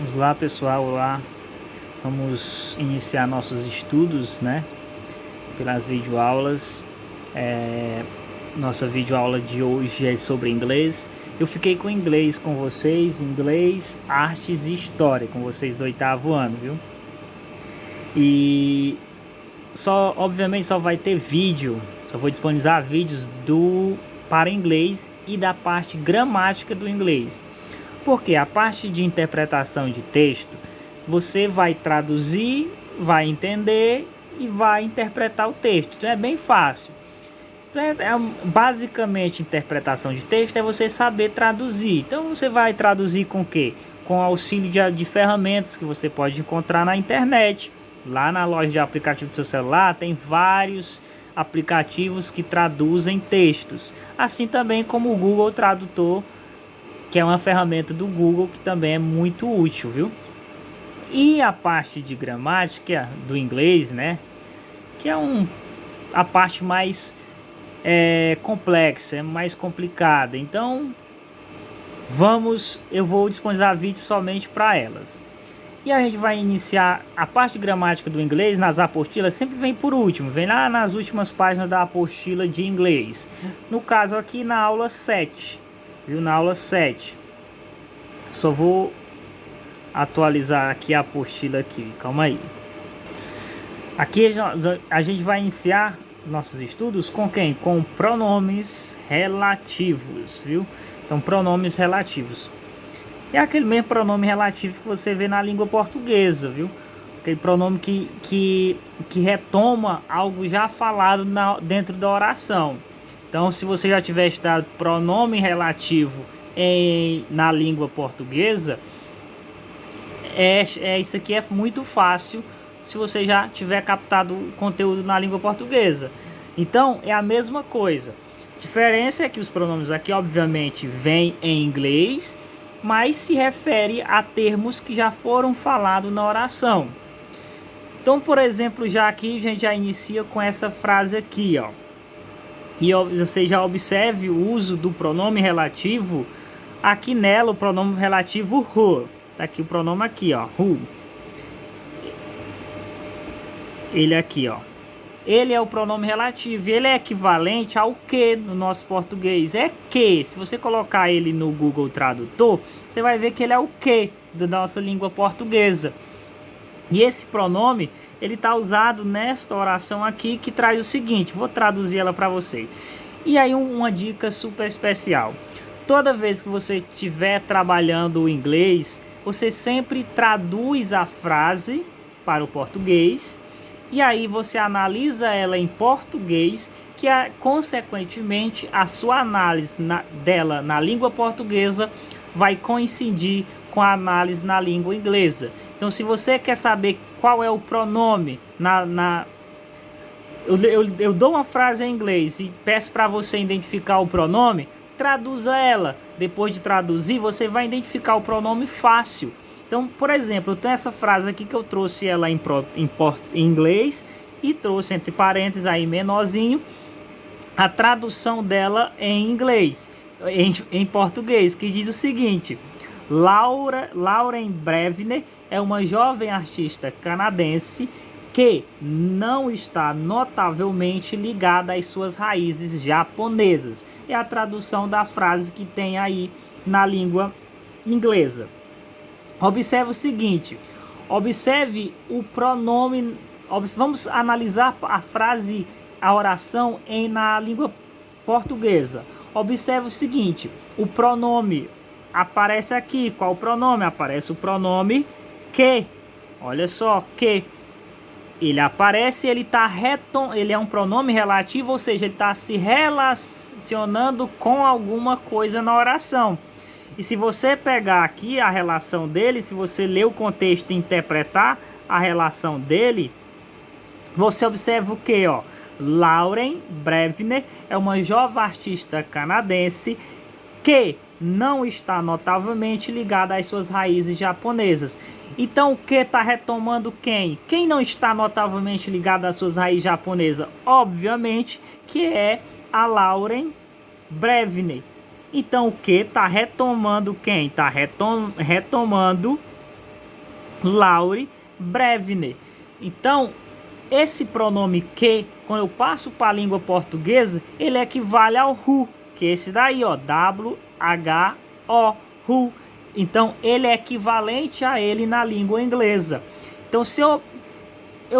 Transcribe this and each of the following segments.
Vamos lá, pessoal, lá vamos iniciar nossos estudos, né, pelas videoaulas. Nossa videoaula de hoje é sobre inglês. Eu fiquei com inglês com vocês, inglês, artes e história com vocês do 8º ano, viu? E obviamente só vai ter vídeo, só vou disponibilizar vídeos para inglês e da parte gramática do inglês. Porque a parte de interpretação de texto, você vai traduzir, vai entender e vai interpretar o texto. Então é bem fácil. Então basicamente, interpretação de texto é você saber traduzir. Então você vai traduzir com o quê? Com auxílio de ferramentas que você pode encontrar na internet. Lá na loja de aplicativo do seu celular tem vários aplicativos que traduzem textos. Assim também como o Google Tradutor, que é uma ferramenta do Google que também é muito útil, viu? E a parte de gramática do inglês, né? Que é a parte mais complexa, é mais complicada. Então, eu vou disponibilizar vídeos somente para elas. E a gente vai iniciar a parte de gramática do inglês nas apostilas, sempre vem por último, vem lá nas últimas páginas da apostila de inglês. No caso aqui na aula 7, viu? Na aula 7. Só vou atualizar aqui a apostila aqui, calma aí. Aqui a gente vai iniciar nossos estudos com quem? Com pronomes relativos, viu? Então, pronomes relativos. É aquele mesmo pronome relativo que você vê na língua portuguesa, viu? Aquele pronome que retoma algo já falado dentro da oração. Então, se você já tiver estudado pronome relativo na língua portuguesa, isso aqui é muito fácil se você já tiver captado o conteúdo na língua portuguesa. Então, é a mesma coisa. A diferença é que os pronomes aqui, obviamente, vêm em inglês, mas se refere a termos que já foram falados na oração. Então, por exemplo, já aqui a gente já inicia com essa frase aqui, ó. E você já observe o uso do pronome relativo aqui nela, o pronome relativo who. Tá aqui o pronome aqui, ó, who. Ele aqui, ó. Ele é o pronome relativo. Ele é equivalente ao que no nosso português. É que. Se você colocar ele no Google Tradutor, você vai ver que ele é o que da nossa língua portuguesa. E esse pronome, ele está usado nesta oração aqui, que traz o seguinte. Vou traduzir ela para vocês. E aí uma dica super especial. Toda vez que você estiver trabalhando o inglês, você sempre traduz a frase para o português. E aí você analisa ela em português, que consequentemente a sua análise dela na língua portuguesa vai coincidir com a análise na língua inglesa. Então, se você quer saber qual é o pronome eu dou uma frase em inglês e peço para você identificar o pronome, traduza ela. Depois de traduzir, você vai identificar o pronome fácil. Então, por exemplo, eu tenho essa frase aqui que eu trouxe ela em inglês e trouxe entre parênteses aí menorzinho a tradução dela em inglês, em português, que diz o seguinte: Lauren Brevner é uma jovem artista canadense que não está notavelmente ligada às suas raízes japonesas. É a tradução da frase que tem aí na língua inglesa. Observe o seguinte, observe o pronome, vamos analisar a frase, a oração na língua portuguesa. Observe o seguinte, o pronome aparece aqui, qual o pronome? Aparece o pronome que, olha só, que. Ele aparece, ele é um pronome relativo, ou seja, ele está se relacionando com alguma coisa na oração. E se você pegar aqui a relação dele, se você ler o contexto e interpretar a relação dele, você observa o que, ó? Lauren Brevner é uma jovem artista canadense que não está notavelmente ligada às suas raízes japonesas. Então o que está retomando quem? Quem não está notavelmente ligado às suas raízes japonesas? Obviamente que é a Lauren Brevner. Então o que está retomando quem? Está retomando Laure brevine. Então, esse pronome que, quando eu passo para a língua portuguesa, ele equivale ao who, que é esse daí, ó, W-H-O, who. Então, ele é equivalente a ele na língua inglesa. Então, se eu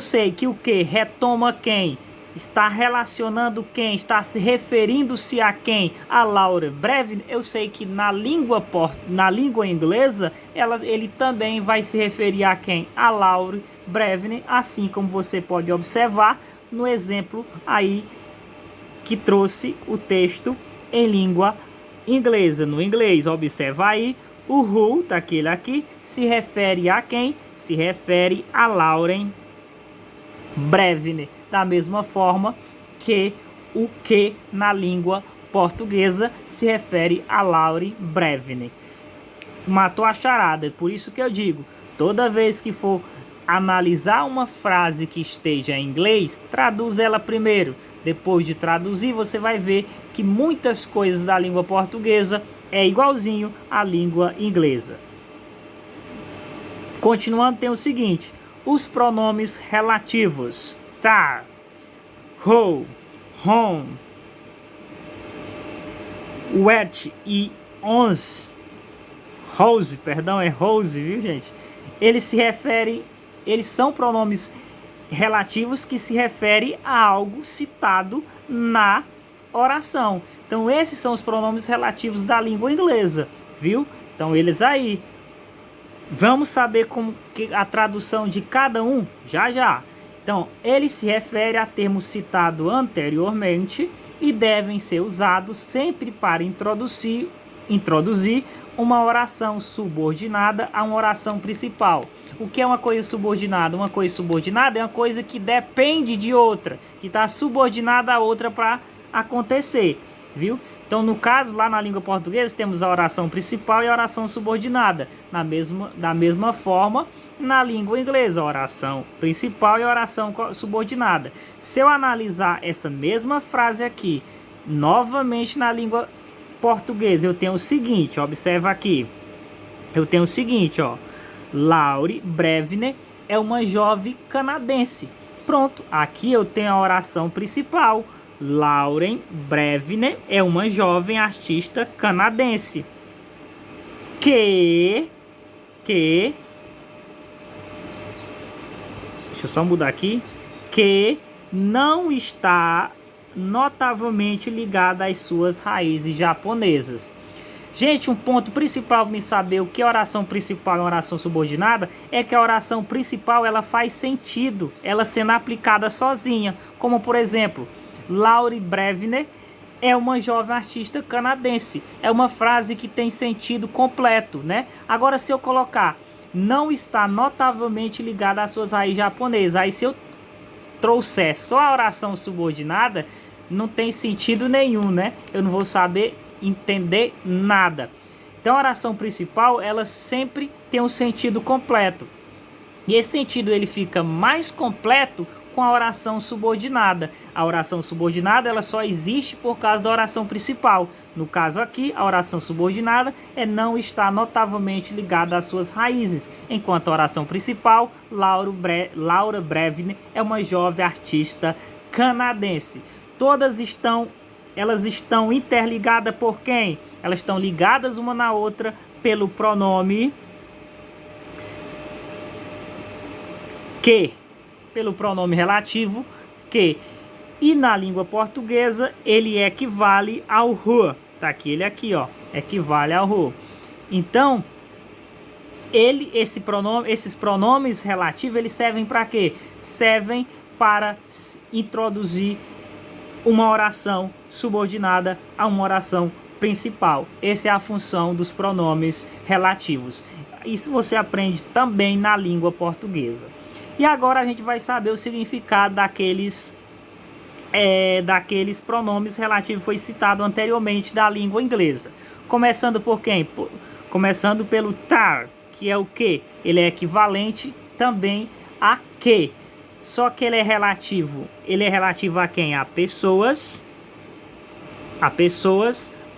sei que o que retoma quem, está relacionando quem, está se referindo-se a quem, a Laure brevine, eu sei que na língua inglesa, ele também vai se referir a quem? A Laure brevine, assim como você pode observar no exemplo aí que trouxe o texto em língua inglesa. No inglês, observa aí, o who, daquele aqui, se refere a quem? Se refere a Lauren brevine, da mesma forma que o que na língua portuguesa se refere a Laure brevine. Matou a charada, por isso que eu digo, toda vez que for analisar uma frase que esteja em inglês, traduz ela primeiro. Depois de traduzir, você vai ver que muitas coisas da língua portuguesa é igualzinho à língua inglesa. Continuando, tem o seguinte: os pronomes relativos: tar, ho, home, wet e ons. Rose, perdão, é rose, viu, gente? Eles são pronomes relativos que se referem a algo citado na oração. Então, esses são os pronomes relativos da língua inglesa, viu? Então, eles aí. Vamos saber como que a tradução de cada um? Já já. Então, ele se refere a termos citados anteriormente e devem ser usados sempre para introduzir uma oração subordinada a uma oração principal. O que é uma coisa subordinada? Uma coisa subordinada é uma coisa que depende de outra, que está subordinada a outra para acontecer, viu? Então, no caso, lá na língua portuguesa, temos a oração principal e a oração subordinada. Da mesma forma, na língua inglesa, a oração principal e a oração subordinada. Se eu analisar essa mesma frase aqui, novamente na língua portuguesa, eu tenho o seguinte, observa aqui. Eu tenho o seguinte, ó. Laure brevine é uma jovem canadense. Pronto, aqui eu tenho a oração principal. Lauren brevine é uma jovem artista canadense que deixa eu só mudar aqui, que não está notavelmente ligada às suas raízes japonesas. Gente, um ponto principal para saber o que é oração principal e oração subordinada é que a oração principal ela faz sentido, ela sendo aplicada sozinha, como por exemplo, Laure brevine é uma jovem artista canadense. É uma frase que tem sentido completo, né? Agora, se eu colocar não está notavelmente ligada às suas raízes japonesas, aí se eu trouxer só a oração subordinada, não tem sentido nenhum, né? Eu não vou saber entender nada. Então, a oração principal, ela sempre tem um sentido completo. E esse sentido ele fica mais completo com a oração subordinada. A oração subordinada ela só existe por causa da oração principal. No caso aqui, a oração subordinada não está notavelmente ligada às suas raízes, enquanto a oração principal, Laura brevine, é uma jovem artista canadense. Elas estão interligadas por quem? Elas estão ligadas uma na outra pelo pronome que, pelo pronome relativo que, e na língua portuguesa ele equivale ao who. Tá aqui, ele aqui, ó, equivale ao who. Então, esses pronomes relativos, eles servem para quê? Servem para introduzir uma oração subordinada a uma oração principal. Essa é a função dos pronomes relativos. Isso você aprende também na língua portuguesa. E agora a gente vai saber o significado daqueles pronomes relativos que foi citado anteriormente da língua inglesa. Começando por quem? Começando pelo tar, que é o que? Ele é equivalente também a que. Só que ele é relativo a quem? A pessoas,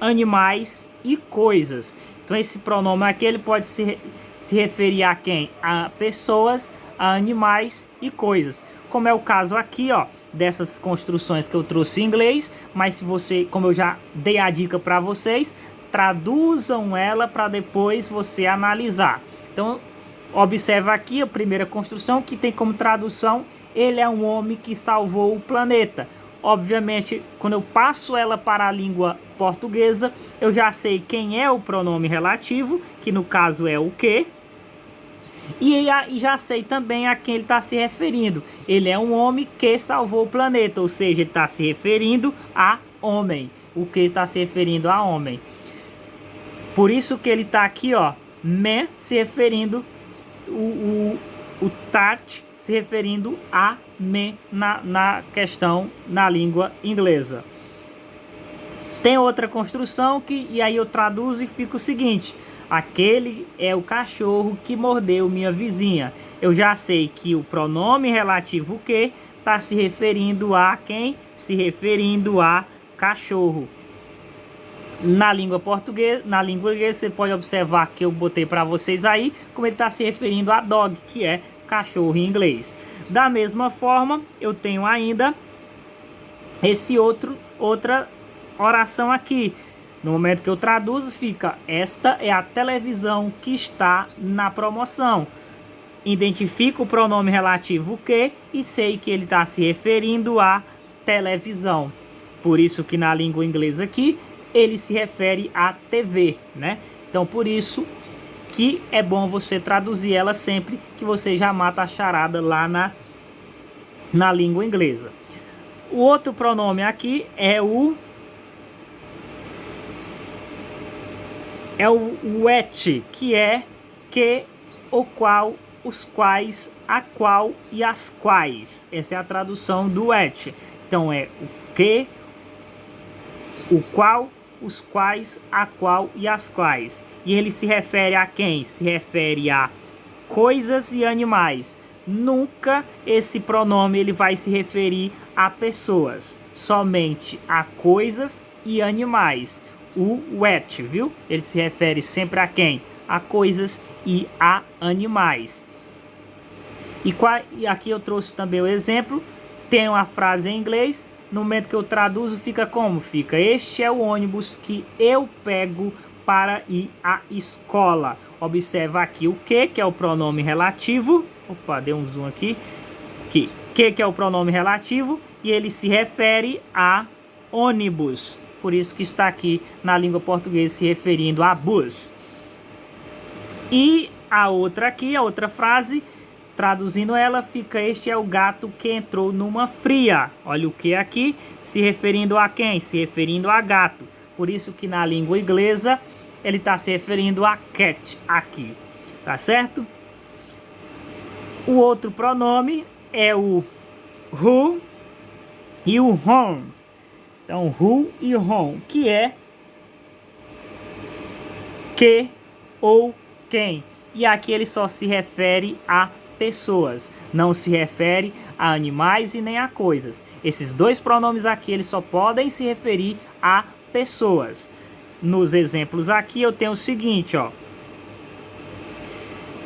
animais e coisas. Então esse pronome aqui ele pode ser se referir a quem? A pessoas, a animais e coisas. Como é o caso aqui, ó, dessas construções que eu trouxe em inglês, mas se você, como eu já dei a dica para vocês, traduzam ela para depois você analisar. Então, observa aqui a primeira construção que tem como tradução: ele é um homem que salvou o planeta. Obviamente, quando eu passo ela para a língua portuguesa, eu já sei quem é o pronome relativo, que no caso é o que. E já sei também a quem ele está se referindo. Ele é um homem que salvou o planeta, ou seja, ele está se referindo a homem. O que está se referindo a homem. Por isso que ele está aqui, ó, me se referindo, o tat se referindo a me na questão na língua inglesa. Tem outra construção e aí eu traduzo e fica o seguinte: aquele é o cachorro que mordeu minha vizinha. Eu já sei que o pronome relativo que está se referindo a quem? Se referindo a cachorro. Na língua portuguesa, na língua inglesa, você pode observar que eu botei para vocês aí como ele está se referindo a dog, que é cachorro em inglês. Da mesma forma, eu tenho ainda outra oração aqui. No momento que eu traduzo, fica: esta é a televisão que está na promoção. Identifico o pronome relativo que e sei que ele está se referindo à televisão. Por isso que na língua inglesa aqui, ele se refere à TV, né? Então, por isso que é bom você traduzir ela sempre que você já mata a charada lá na língua inglesa. O outro pronome aqui é o et, que é que, o qual, os quais, a qual e as quais. Essa é a tradução do et. Então é o que, o qual, os quais, a qual e as quais. E ele se refere a quem? Se refere a coisas e animais. Nunca esse pronome ele vai se referir a pessoas, somente a coisas e animais. O et, viu? Ele se refere sempre a quem? A coisas e a animais. E aqui eu trouxe também o exemplo. Tem uma frase em inglês. No momento que eu traduzo, fica como? Fica: este é o ônibus que eu pego para ir à escola. Observa aqui o que é o pronome relativo. Opa, dei um zoom aqui. Que é o pronome relativo e ele se refere a ônibus. Por isso que está aqui na língua portuguesa se referindo a bus. E a outra aqui, a outra frase, traduzindo ela, fica: este é o gato que entrou numa fria. Olha o que aqui, se referindo a quem? Se referindo a gato. Por isso que na língua inglesa ele está se referindo a cat aqui. Tá certo? O outro pronome é o who e o whom. Então, who e whom, que é que ou quem. E aqui ele só se refere a pessoas, não se refere a animais e nem a coisas. Esses dois pronomes aqui eles só podem se referir a pessoas. Nos exemplos aqui eu tenho o seguinte, ó.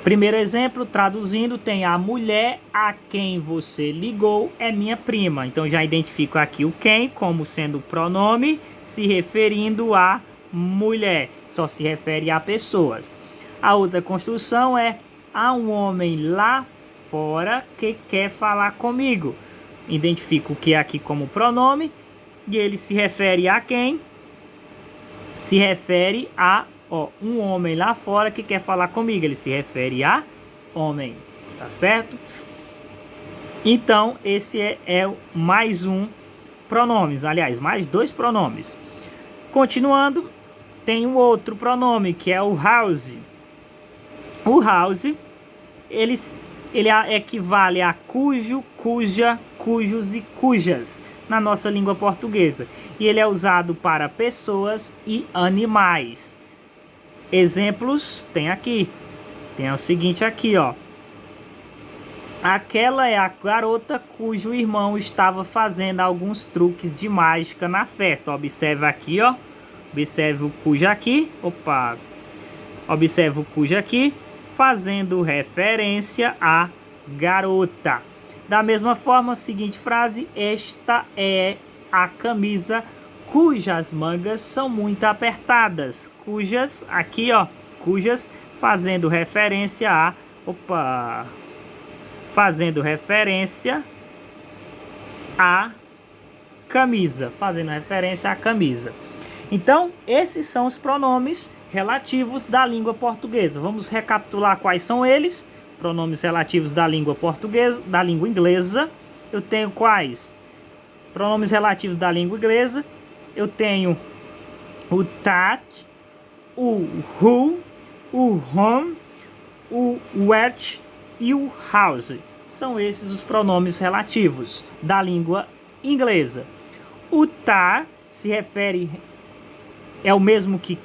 Primeiro exemplo, traduzindo, tem: a mulher a quem você ligou é minha prima. Então já identifico aqui o quem como sendo o pronome se referindo a mulher. Só se refere a pessoas. A outra construção é: há um homem lá fora que quer falar comigo. Identifico o que é aqui como pronome e ele se refere a quem? Se refere a um homem lá fora que quer falar comigo. Ele se refere a homem, tá certo? Então esse é mais um pronomes, aliás, mais dois pronomes. Continuando, tem um outro pronome que é o house. O house, ele equivale a cujo, cuja, cujos e cujas na nossa língua portuguesa. E ele é usado para pessoas e animais. Exemplos tem aqui. Tem o seguinte aqui, ó. Aquela é a garota cujo irmão estava fazendo alguns truques de mágica na festa. Observe aqui, ó. Observe o cujo aqui. Opa. Observe o cujo aqui. fazendo referência à garota. Da mesma forma, a seguinte frase: esta é a camisa cujas mangas são muito apertadas. Cujas, aqui ó, cujas, fazendo referência a, fazendo referência à camisa, fazendo referência à camisa. Então, esses são os pronomes relativos da língua portuguesa. Vamos recapitular quais são eles. Pronomes relativos da língua portuguesa, da língua inglesa. Eu tenho quais? Pronomes relativos da língua inglesa. Eu tenho o that, o who, o home, o where e o house. São esses os pronomes relativos da língua inglesa. O tá se refere, é o mesmo que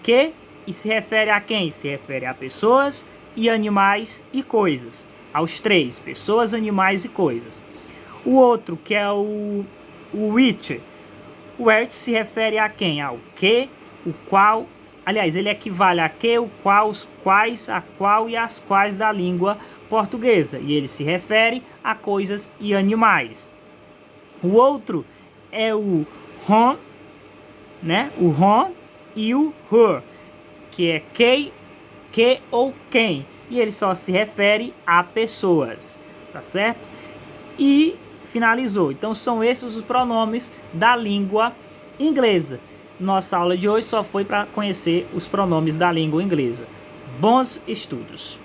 e se refere a quem? Se refere a pessoas e animais e coisas. Aos três, pessoas, animais e coisas. O outro, que é o which. O which se refere a quem? Ao que, o qual. Aliás, ele equivale a que, o qual, os quais, a qual e as quais da língua portuguesa. E ele se refere a coisas e animais. O outro é o whom, né? O whom e o her, que é que ou quem. E ele só se refere a pessoas, tá certo? E finalizou. Então são esses os pronomes da língua inglesa. Nossa aula de hoje só foi para conhecer os pronomes da língua inglesa. Bons estudos!